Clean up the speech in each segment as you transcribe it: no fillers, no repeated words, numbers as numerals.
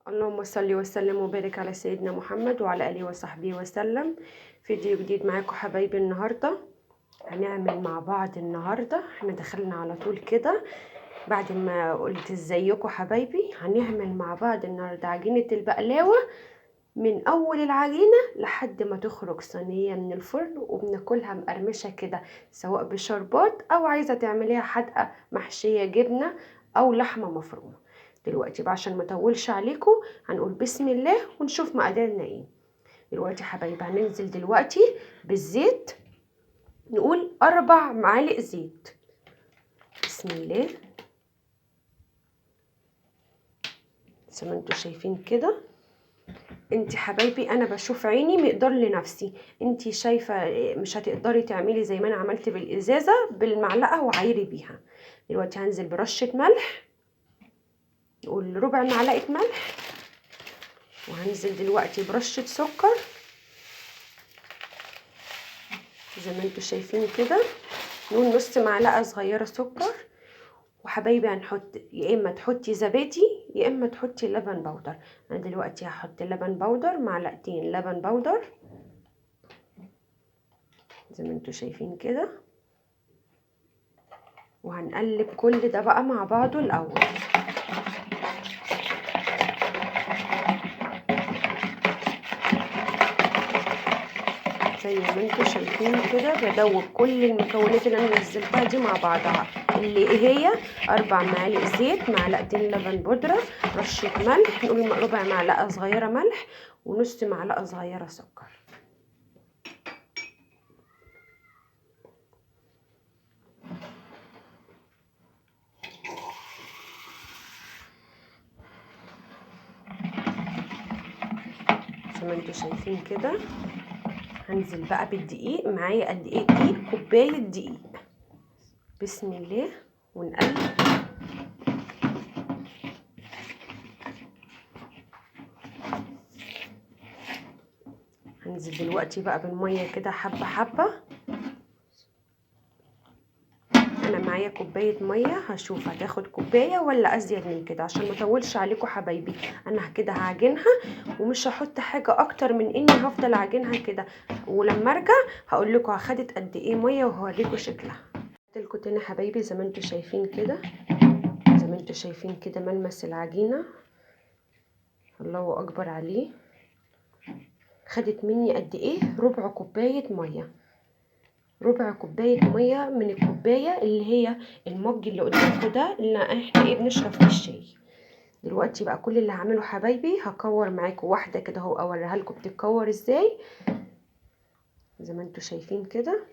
اللهم صل وسلم وبارك على سيدنا محمد وعلى اله وصحبه وسلم. فيديو جديد معاكم حبايبي. النهارده هنعمل مع بعض. النهارده احنا دخلنا على طول كده بعد ما قلت ازيكم حبايبي. هنعمل مع بعض النهارده عجينه البقلاوه من اول العجينه لحد ما تخرج صينيه من الفرن، وبناكلها مقرمشه كده سواء بشربات او عايزه تعمليها حادقه محشيه جبنه او لحمه مفرومه. دلوقتي بقى عشان ما اطولش عليكم هنقول بسم الله ونشوف مقاديرنا ايه. دلوقتي حبايبي هننزل دلوقتي بالزيت، نقول 4 معالق زيت. بسم الله. زي ما انتوا شايفين كده. انتي حبايبي انا بشوف عيني مقدار لنفسي، انتي شايفه مش هتقدري تعملي زي ما انا عملت بالازازه بالمعلقه وعايري بيها. دلوقتي هنزل برشه ملح، نقول ربع معلقه ملح، وهنزل دلوقتي برشه سكر زي ما انتوا شايفين كده، نقول نص معلقه صغيره سكر. وحبايبي هنحط يا اما تحطي زبادي يا اما تحطي لبن بودر. انا دلوقتي هحط لبن بودر، معلقتين لبن بودر زي ما انتوا شايفين كده، وهنقلب كل ده بقى مع بعضه الاول. زي ما انتوا شايفين كده بدوب كل المكونات اللي انا نزلتها دي مع بعضها، اللي هي 4 معالق زيت، معلقتين لبن بودره، رشه ملح، نقول ربع معلقه صغيره ملح، ونص معلقه صغيره سكر. زي ما انتوا شايفين كده. هنزل بقى بالدقيق. معايا قد ايه دقيق؟ كوبايه دقيق. بسم الله ونقلب. هنزل دلوقتي بقى بالميه كده حبه حبه. انا معايا كوبايه ميه، هشوف هتاخد كوبايه ولا ازيد من كده عشان ما اطولش عليكم حبايبي. انا كده هعجنها ومش هحط حاجه اكتر من اني هفضل اعجنها كده، ولما ارجع هقول لكم اخدت قد ايه ميه وهوريكم شكلها. قلت تاني حبايبي زي ما انتوا شايفين كده، زي ما انتوا شايفين كده ملمس العجينه الله اكبر عليه. خدت مني قد ايه؟ ربع كوبايه ميه. ربع كوبايه ميه من الكوبايه اللي هي المج اللي قدامكم ده اللي احنا بنشرب فيه الشاي. دلوقتي بقى كل اللي هعمله حبايبي هكور معاكم واحده كده اهو، اوريها لكم بتتكور ازاي زي ما انتوا شايفين كده.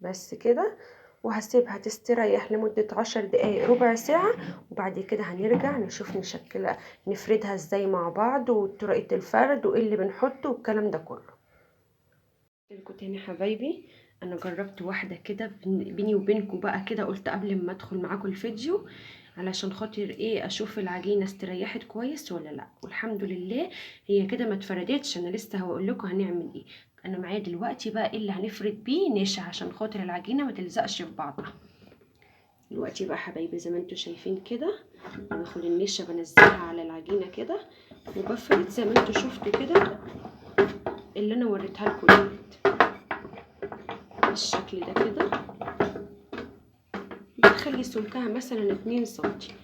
بس كده، وهسيبها تستريح لمدة 10 دقايق ربع ساعة، وبعد كده هنرجع نشوف نشكلها نفردها ازاي مع بعض وطريقة الفرد وايه اللي بنحطه والكلام ده كله. لكم تاني حبايبي انا جربت واحدة كده بيني وبينكم بقى كده، قلت قبل ما ادخل معاكم الفيديو علشان خاطر ايه اشوف العجينة استريحت كويس ولا لا، والحمد لله هي كده ما اتفردتش. انا لسه هقول لكم هنعمل ايه. انا معايا دلوقتي بقى ايه اللي هنفرد بيه نشا عشان خاطر العجينة ما تلزقش في بعضها. دلوقتي بقى حبايبي زي ما انتوا شايفين كده، باخد النشا بنزلها على العجينة كده وبفرد زي ما انتوا شفتوا كده اللي انا وريتها لكم دلوقتي بالشكل ده كده. بخلي سمكها مثلا 2 سنتي،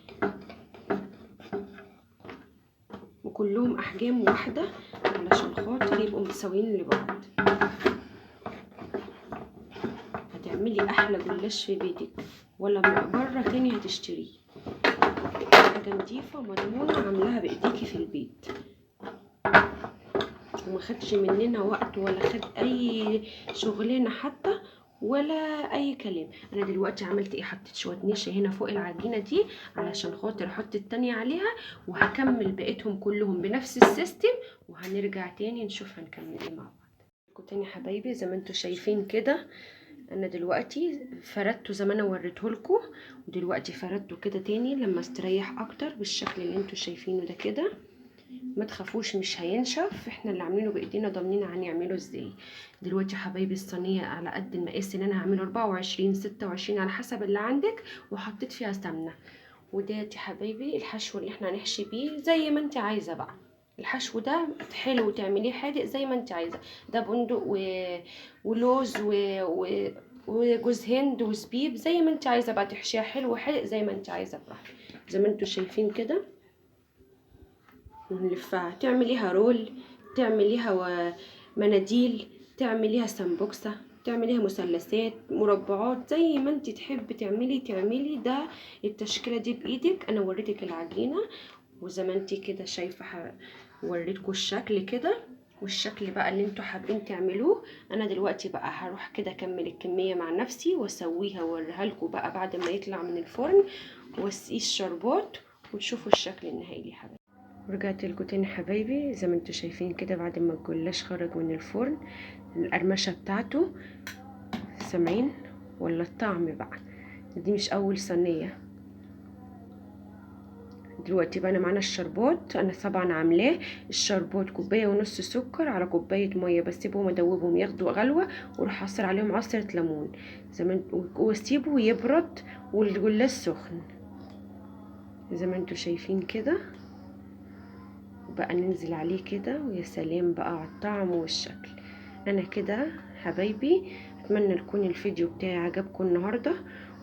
وكلهم احجام واحده علشان خاطر يبقوا متساويين لبعض. هتعملي احلى جلاش في بيتك ولا من بره تاني هتشتريه. حاجه نضيفه مضمونه عاملاها بايديكي في البيت، وما خدش مننا وقت ولا خد اي شغلانه حتى ولا اي كلام. انا دلوقتي عملت ايه؟ حطيت شويه نشا هنا فوق العجينه دي علشان خاطر احط التانية عليها، وهكمل بقيتهم كلهم بنفس السيستم، وهنرجع تاني نشوف هنكمل ايه مع بعض. تاني حبايبي زي ما انتوا شايفين كده، انا دلوقتي فردته زي ما انا وريته لكم، ودلوقتي فردته كده تاني لما استريح اكتر بالشكل اللي انتوا شايفينه ده كده. ما تخافوش مش هينشف، احنا اللي عاملينه بايدينا ضامنين هنعمله ازاي. دلوقتي يا حبايبي الصينيه على قد المقاس اللي انا هعمله 24 26 على حسب اللي عندك، وحطيت فيها سمنه. وديت يا حبايبي الحشو اللي احنا هنحشي بيه زي ما انت عايزه بقى. الحشو ده حلو تعمليه حادق زي ما انت عايزه، ده بندق ولوز وجوز هند وزبيب زي ما انت عايزه بقى تحشيها حلو حادق زي ما انت عايزه براحتك. زي ما انتوا شايفين كده ونلفها، تعمليها رول، تعمليها مناديل، تعمليها سمبوكسة، تعمليها مثلثات مربعات زي ما انت تحبي تعملي ده. التشكيلة دي بايدك، انا وريتك العجينة وزي ما انت كده شايفة وريتكم الشكل كده، والشكل بقى اللي انتوا حابين تعملوه. انا دلوقتي بقى هروح كده اكمل الكمية مع نفسي واسويها واوريها لكم بقى بعد ما يطلع من الفرن واسقيه الشربات وتشوفوا الشكل النهائي يا حبايبي. ورجعت لكم تاني حبايبي، زي ما انتوا شايفين كده بعد ما الجلاش خرج من الفرن القرمشه بتاعته، سامعين ولا الطعم بقى؟ دي مش اول صينيه. دلوقتي بقى معانا الشربات، انا طبعا عاملاه الشربات كوبايه ونص سكر على كوبايه ميه، بسيبهم ادوبهم ياخدوا غلوه واروح اعصر عليهم عصره ليمون زي ما واسيبه يبرد والجلاش سخن زي ما انتوا شايفين كده. بقى ننزل عليه كده ويا سلام بقى على الطعم والشكل. انا كده حبايبي اتمنى يكون الفيديو بتاعي عجبكم النهارده،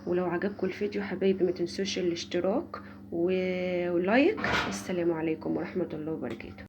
ولو عجبكم الفيديو حبايبي ما تنسوش الاشتراك ولايك. السلام عليكم ورحمة الله وبركاته.